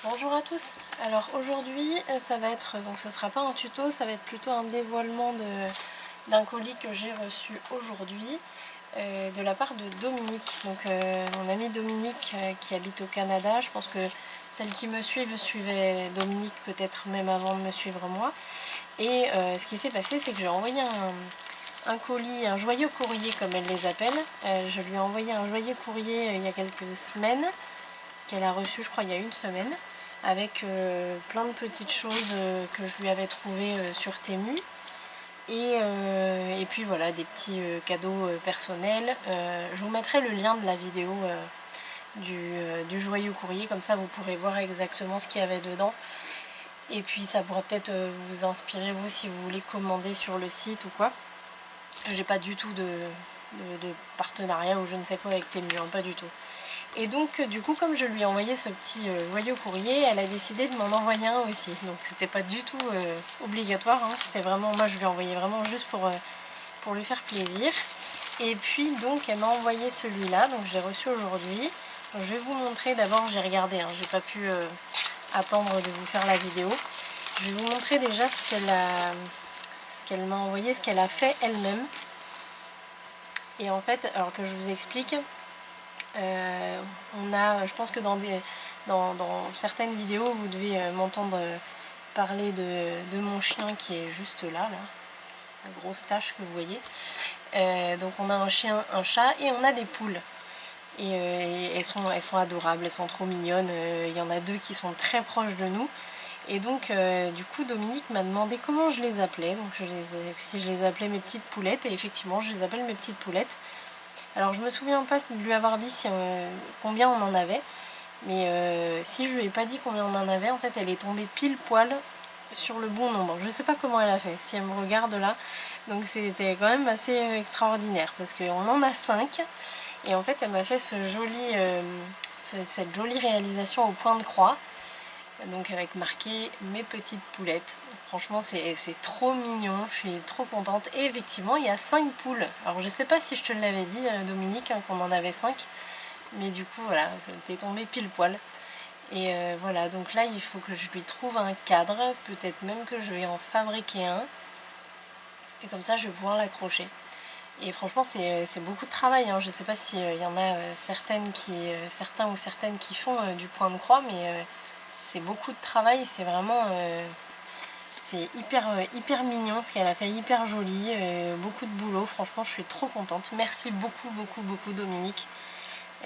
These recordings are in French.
Bonjour à tous. Alors aujourd'hui ça va être, donc ce sera pas un tuto, ça va être plutôt un dévoilement d'un colis que j'ai reçu aujourd'hui de la part de Dominique. Donc mon ami Dominique qui habite au Canada. Je pense que celles qui me suivent suivaient Dominique peut-être même avant de me suivre moi. Et ce qui s'est passé, c'est que j'ai envoyé un colis, un joyeux courrier comme elle les appelle. Je lui ai envoyé un joyeux courrier il y a quelques semaines, qu'elle a reçu je crois il y a une semaine, avec plein de petites choses que je lui avais trouvées sur Temu. Et puis voilà, des petits cadeaux personnels. Je vous mettrai le lien de la vidéo du joyeux courrier, comme ça vous pourrez voir exactement ce qu'il y avait dedans. Et puis ça pourra peut-être vous inspirer vous si vous voulez commander sur le site ou quoi. J'ai pas du tout de partenariat ou je ne sais quoi avec Temu, hein, pas du tout. Et donc du coup, comme je lui ai envoyé ce petit joyeux courrier, elle a décidé de m'en envoyer un aussi. Donc c'était pas du tout obligatoire, hein. C'était vraiment, moi je lui ai envoyé vraiment juste pour lui faire plaisir. Et puis donc elle m'a envoyé celui-là, donc je l'ai reçu aujourd'hui. Donc, je vais vous montrer, d'abord j'ai regardé, hein, j'ai pas pu attendre de vous faire la vidéo. Je vais vous montrer déjà ce qu'elle m'a envoyé, ce qu'elle a fait elle-même. Et en fait, alors que je vous explique, on a, je pense que dans certaines vidéos, vous devez m'entendre parler de mon chien qui est juste là, la grosse tache que vous voyez. Donc on a un chien, un chat et on a des poules. Et elles sont adorables, elles sont trop mignonnes. Il y en a deux qui sont très proches de nous. Et donc du coup Dominique m'a demandé comment je les appelais. Donc si je les appelais mes petites poulettes. Et effectivement je les appelle mes petites poulettes. Alors je me souviens pas de lui avoir dit combien on en avait. Mais si je lui ai pas dit combien on en avait, en fait elle est tombée pile poil sur le bon nombre. Je sais pas comment elle a fait, si elle me regarde là. Donc c'était quand même assez extraordinaire parce qu'on en a 5. Et en fait elle m'a fait cette jolie réalisation au point de croix. Donc avec marqué mes petites poulettes. Franchement c'est trop mignon, je suis trop contente. Et effectivement il y a 5 poules. Alors je sais pas si je te l'avais dit Dominique, hein, qu'on en avait 5. Mais du coup voilà, ça t'est tombé pile poil. Et voilà, donc là il faut que je lui trouve un cadre, peut-être même que je vais en fabriquer un. Et comme ça je vais pouvoir l'accrocher. Et franchement c'est beaucoup de travail, hein. Je ne sais pas s'il y en a certains ou certaines qui font du point de croix, mais c'est beaucoup de travail, c'est vraiment... c'est hyper mignon ce qu'elle a fait, hyper joli, beaucoup de boulot, franchement je suis trop contente. Merci beaucoup Dominique.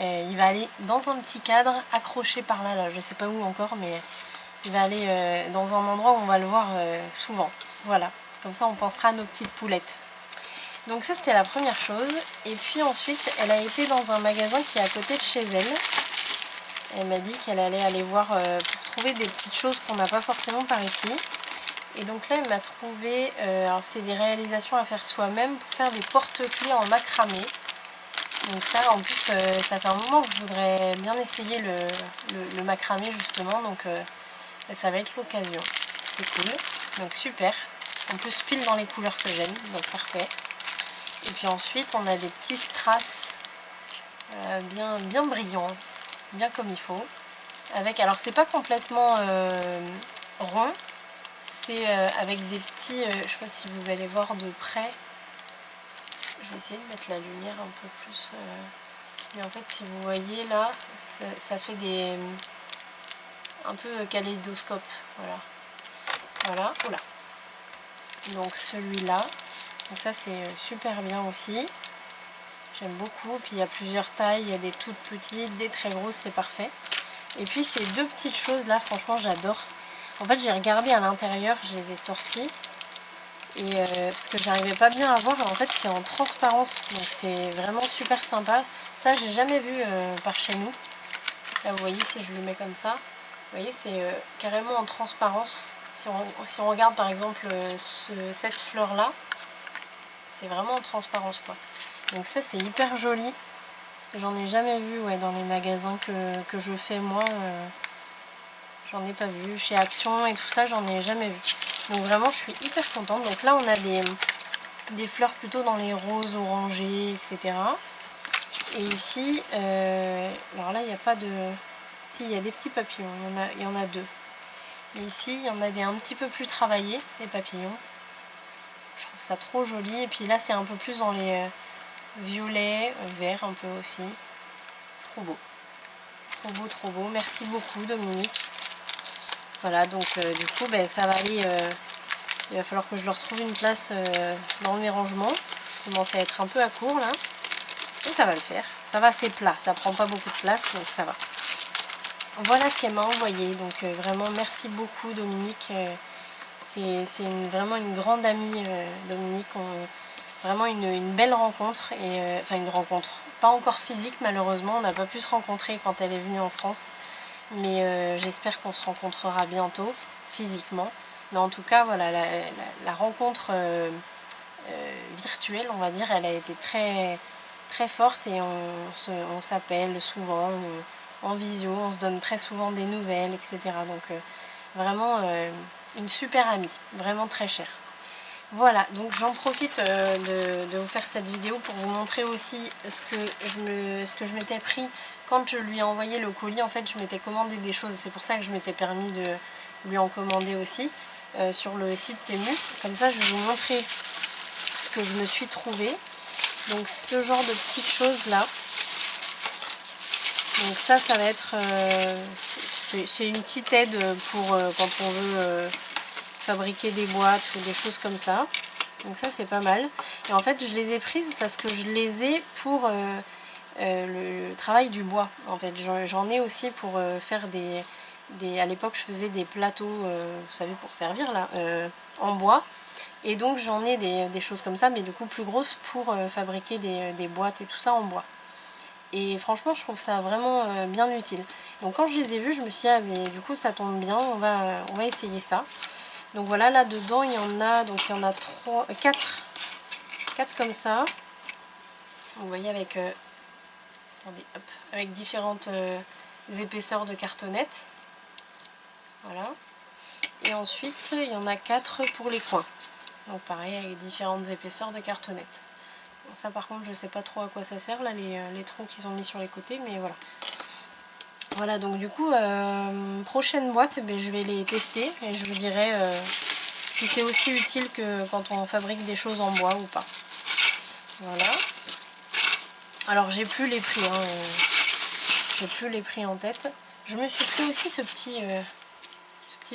Il va aller dans un petit cadre accroché par là, je sais pas où encore, mais il va aller dans un endroit où on va le voir souvent. Voilà, comme ça on pensera à nos petites poulettes. Donc ça c'était la première chose. Et puis ensuite elle a été dans un magasin qui est à côté de chez elle. Elle m'a dit qu'elle allait aller voir pour trouver des petites choses qu'on n'a pas forcément par ici. Et donc là elle m'a trouvé, alors c'est des réalisations à faire soi-même pour faire des porte-clés en macramé. Donc ça en plus ça fait un moment que je voudrais bien essayer le macramé justement, donc ça va être l'occasion. C'est cool, donc super. En plus pile dans les couleurs que j'aime, donc parfait. Et puis ensuite on a des petits strass bien brillants, bien comme il faut. Avec, alors c'est pas complètement rond, c'est avec des petits, je sais pas si vous allez voir de près. Je vais essayer de mettre la lumière un peu plus. Mais en fait, si vous voyez là, ça fait un peu kaléidoscope. Voilà. Voilà. Oula. Donc celui-là. Donc ça c'est super bien aussi. J'aime beaucoup. Puis il y a plusieurs tailles. Il y a des toutes petites, des très grosses, c'est parfait. Et puis ces deux petites choses là, franchement j'adore. En fait j'ai regardé à l'intérieur, je les ai sorties. Et parce que j'arrivais pas bien à voir, en fait c'est en transparence, donc c'est vraiment super sympa. Ça j'ai jamais vu par chez nous. Là vous voyez, si je le mets comme ça, vous voyez c'est carrément en transparence. Si on regarde par exemple cette fleur là, c'est vraiment en transparence quoi. Donc ça c'est hyper joli. J'en ai jamais vu dans les magasins que je fais moi. J'en ai pas vu. Chez Action et tout ça, j'en ai jamais vu. Donc vraiment je suis hyper contente. Donc là on a des fleurs plutôt dans les roses, orangés, etc. Et ici, alors là il n'y a pas de... Si, il y a des petits papillons, il y en a deux. Mais ici, il y en a des un petit peu plus travaillés, les papillons. Je trouve ça trop joli. Et puis là, c'est un peu plus dans les violets, verts un peu aussi. Trop beau. Trop beau, trop beau. Merci beaucoup, Dominique. Voilà, donc du coup, ben, ça va aller... il va falloir que je leur trouve une place dans mes rangements. Je commence à être un peu à court, là. Et ça va le faire. Ça va, c'est plat. Ça prend pas beaucoup de place, donc ça va. Voilà ce qu'elle m'a envoyé. Donc vraiment, merci beaucoup, Dominique. C'est vraiment une grande amie, Dominique. Vraiment une belle rencontre. Et, enfin, une rencontre. Pas encore physique, malheureusement. On n'a pas pu se rencontrer quand elle est venue en France. Mais j'espère qu'on se rencontrera bientôt, physiquement. Mais en tout cas, voilà, la rencontre virtuelle, on va dire, elle a été très, très forte. Et on s'appelle souvent en visio. On se donne très souvent des nouvelles, etc. Donc vraiment une super amie. Vraiment très chère. Voilà, donc j'en profite de vous faire cette vidéo pour vous montrer aussi ce que je m'étais pris quand je lui ai envoyé le colis. En fait, je m'étais commandé des choses, c'est pour ça que je m'étais permis de lui en commander aussi sur le site Temu. Comme ça, je vais vous montrer ce que je me suis trouvé. Donc ce genre de petites choses là. Donc ça va être... c'est une petite aide pour quand on veut... fabriquer des boîtes ou des choses comme ça. Donc ça c'est pas mal. Et en fait je les ai prises parce que je les ai pour le travail du bois. En fait j'en ai aussi pour faire à l'époque je faisais des plateaux, vous savez, pour servir là, en bois. Et donc j'en ai des choses comme ça, mais du coup plus grosses pour fabriquer des boîtes et tout ça en bois. Et franchement je trouve ça vraiment bien utile. Donc quand je les ai vus, je me suis dit, ah mais du coup ça tombe bien, on va essayer ça. Donc voilà, là dedans il y en a, donc il y en a 4 comme ça. Vous voyez avec, attendez, hop, avec différentes épaisseurs de cartonnettes. Voilà. Et ensuite il y en a 4 pour les coins. Donc pareil avec différentes épaisseurs de cartonnettes. Bon, ça par contre je sais pas trop à quoi ça sert là, les trous qu'ils ont mis sur les côtés, mais voilà. Voilà, donc du coup, prochaine boîte, je vais les tester et je vous dirai si c'est aussi utile que quand on fabrique des choses en bois ou pas. Voilà. Alors j'ai plus les prix, hein, j'ai plus les prix en tête. Je me suis pris aussi ce petit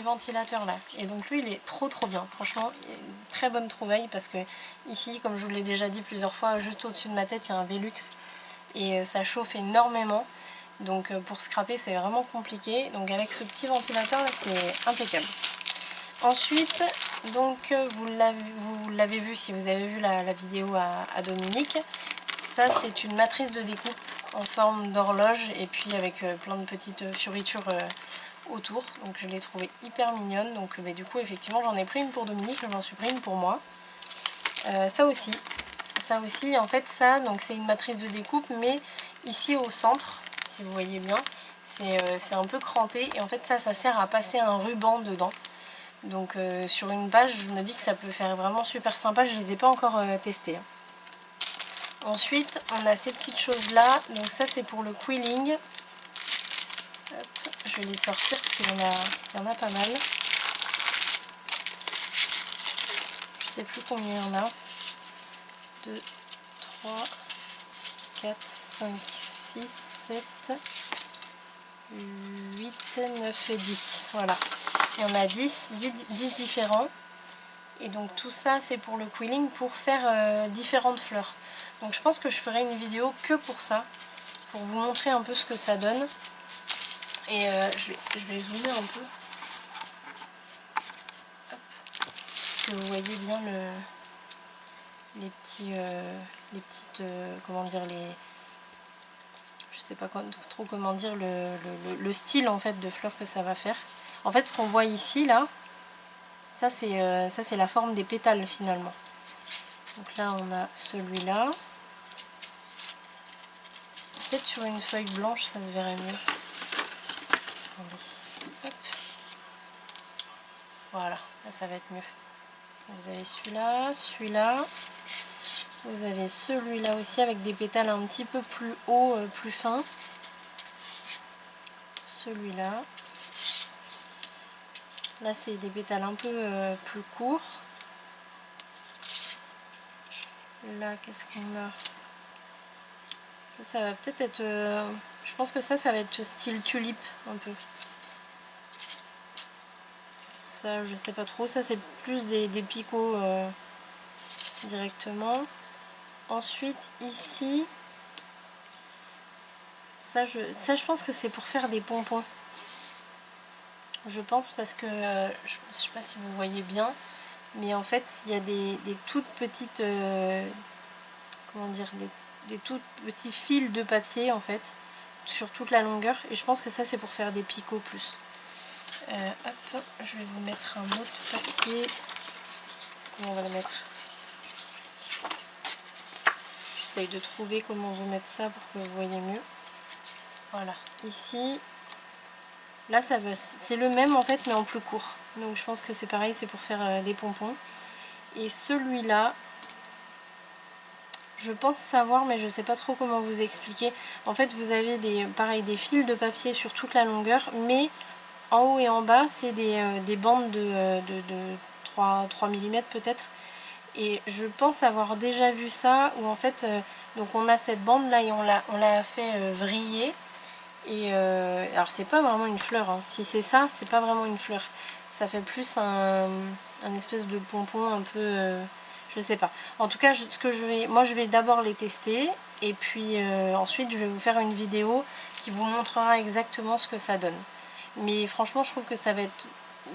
ventilateur là. Et donc lui il est trop bien. Franchement, une très bonne trouvaille parce que ici, comme je vous l'ai déjà dit plusieurs fois, juste au-dessus de ma tête il y a un Velux et ça chauffe énormément. Donc pour scraper c'est vraiment compliqué. Donc avec ce petit ventilateur là c'est impeccable. Ensuite, donc vous l'avez vu si vous avez vu la vidéo à Dominique. Ça c'est une matrice de découpe en forme d'horloge et puis avec plein de petites fioritures autour. Donc je l'ai trouvée hyper mignonne. Donc du coup effectivement j'en ai pris une pour Dominique, j'en suis pris une pour moi. Ça aussi en fait ça donc c'est une matrice de découpe mais ici au centre, si vous voyez bien, c'est un peu cranté et en fait ça sert à passer un ruban dedans. Donc sur une page je me dis que ça peut faire vraiment super sympa, je les ai pas encore testées. Ensuite on a ces petites choses là, donc ça c'est pour le quilling. Hop, je vais les sortir parce qu'il y en a pas mal. Je sais plus combien il y en a. 2, 3, 4, 5, 6, 7, 8, 9 et 10. Voilà. Il y en a 10 différents. Et donc tout ça c'est pour le quilling, pour faire différentes fleurs. Donc je pense que je ferai une vidéo que pour ça, pour vous montrer un peu ce que ça donne. Et je vais zoomer un peu. Hop. Que vous voyez bien les petites, comment dire, je sais pas trop comment dire, le style en fait de fleurs que ça va faire. En fait ce qu'on voit ici là, ça c'est la forme des pétales finalement. Donc là on a celui-là. Peut-être sur une feuille blanche ça se verrait mieux. Hop. Voilà, là ça va être mieux. Vous avez celui-là, vous avez celui-là aussi avec des pétales un petit peu plus hauts, plus fins. celui-là. Là c'est des pétales un peu plus courts. Là qu'est-ce qu'on a? Ça va peut-être être... je pense que ça va être style tulipe un peu. Ça je sais pas trop, ça c'est plus des picots directement. Ensuite ici, ça je pense que c'est pour faire des pompons. Je pense parce que, je sais pas si vous voyez bien, mais en fait il y a des toutes petites, comment dire, des tout petits fils de papier en fait, sur toute la longueur, et je pense que ça c'est pour faire des picots plus. Hop, je vais vous mettre un autre papier. Comment on va le mettre? J'essaye de trouver comment vous mettre ça pour que vous voyez mieux. Voilà, ici, là c'est le même en fait mais en plus court. Donc je pense que c'est pareil, c'est pour faire des pompons. Et celui-là, je pense savoir mais je sais pas trop comment vous expliquer. En fait vous avez pareil, des fils de papier sur toute la longueur, mais en haut et en bas c'est des bandes de 3 mm peut-être. Et je pense avoir déjà vu ça, où en fait, donc on a cette bande là et on l'a fait vriller. Et alors c'est pas vraiment une fleur, hein. Si c'est ça, c'est pas vraiment une fleur. Ça fait plus un espèce de pompon un peu... je sais pas. En tout cas, moi je vais d'abord les tester. Et puis ensuite je vais vous faire une vidéo qui vous montrera exactement ce que ça donne. Mais franchement je trouve que ça va être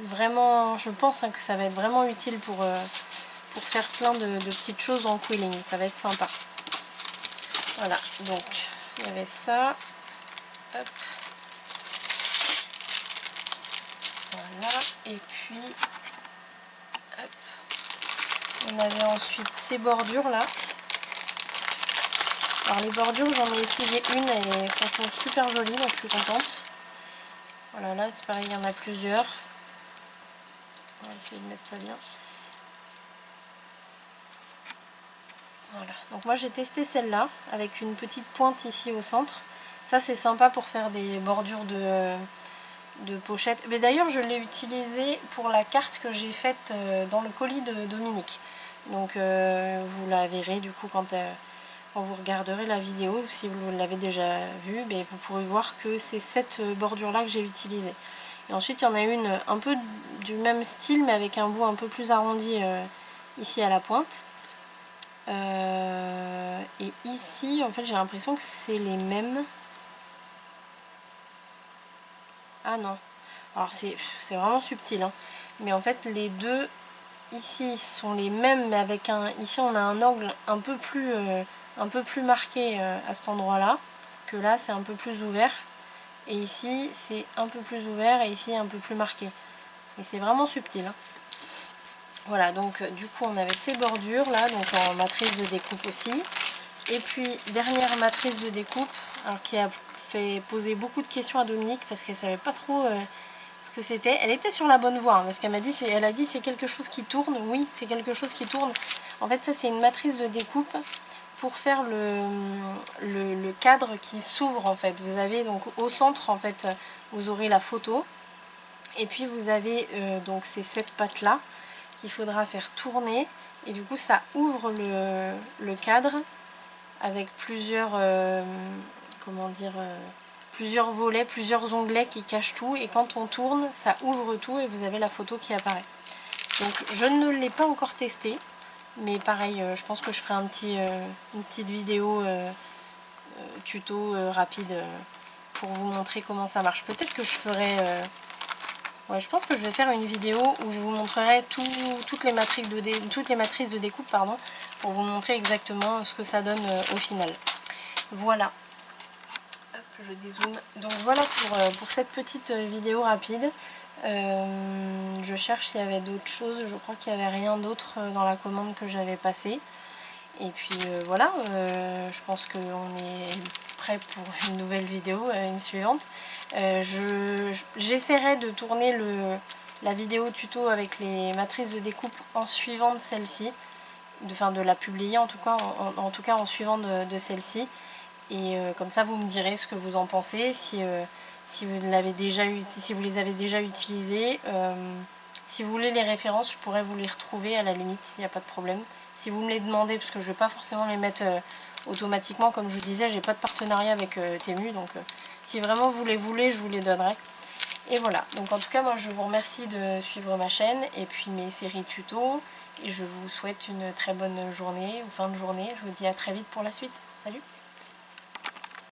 vraiment... Je pense hein, que ça va être vraiment utile pour faire plein de petites choses en quilling. Ça va être sympa. Voilà, donc il y avait ça. Hop. Voilà, et puis hop. On avait ensuite ces bordures là. Alors les bordures, j'en ai essayé une, elle est franchement super jolie, donc je suis contente. Voilà, là c'est pareil, il y en a plusieurs. On va essayer de mettre ça bien. Voilà, donc moi j'ai testé celle-là avec une petite pointe ici au centre. Ça c'est sympa pour faire des bordures de pochettes. Mais d'ailleurs je l'ai utilisé pour la carte que j'ai faite dans le colis de Dominique. Donc vous la verrez du coup quand vous regarderez la vidéo. Si vous l'avez déjà vue, mais vous pourrez voir que c'est cette bordure là que j'ai utilisée. Et ensuite il y en a une un peu du même style mais avec un bout un peu plus arrondi ici à la pointe. Et ici en fait j'ai l'impression que c'est les mêmes. Ah non, alors c'est vraiment subtil hein. Mais en fait les deux ici sont les mêmes mais avec ici on a un angle un peu plus marqué à cet endroit là, que là c'est un peu plus ouvert, et ici c'est un peu plus ouvert et ici un peu plus marqué, mais c'est vraiment subtil hein. Voilà, donc du coup on avait ces bordures là, donc en matrice de découpe aussi. Et puis dernière matrice de découpe, alors qui a fait poser beaucoup de questions à Dominique parce qu'elle savait pas trop ce que c'était. Elle était sur la bonne voie hein, parce qu'elle m'a dit, elle a dit c'est quelque chose qui tourne. Oui, c'est quelque chose qui tourne. En fait ça c'est une matrice de découpe pour faire le cadre qui s'ouvre en fait. Vous avez donc au centre en fait, vous aurez la photo, et puis vous avez donc ces 7 pattes là qu'il faudra faire tourner, et du coup ça ouvre le cadre avec plusieurs comment dire, plusieurs volets, plusieurs onglets qui cachent tout, et quand on tourne ça ouvre tout et vous avez la photo qui apparaît. Donc je ne l'ai pas encore testé, mais pareil je pense que je ferai une petite vidéo tuto rapide pour vous montrer comment ça marche. Peut-être que je ferai ouais, je pense que je vais faire une vidéo où je vous montrerai toutes les matrices de découpe pardon, pour vous montrer exactement ce que ça donne au final. Voilà. Hop, je dézoome. Donc voilà pour cette petite vidéo rapide. Je cherche s'il y avait d'autres choses. Je crois qu'il n'y avait rien d'autre dans la commande que j'avais passée. Et puis voilà, je pense qu'on est prêt pour une nouvelle vidéo, une suivante. J'essaierai de tourner la vidéo tuto avec les matrices de découpe en suivant de celle-ci, de la publier en tout cas en suivant de celle-ci. Et comme ça vous me direz ce que vous en pensez, si si vous les avez déjà utilisés. Si vous voulez les références, je pourrais vous les retrouver à la limite, il n'y a pas de problème. Si vous me les demandez, parce que je ne vais pas forcément les mettre automatiquement, comme je vous disais, j'ai pas de partenariat avec Temu, donc si vraiment vous les voulez, je vous les donnerai. Et voilà, donc en tout cas, moi je vous remercie de suivre ma chaîne et puis mes séries tutos, et je vous souhaite une très bonne journée ou fin de journée. Je vous dis à très vite pour la suite. Salut!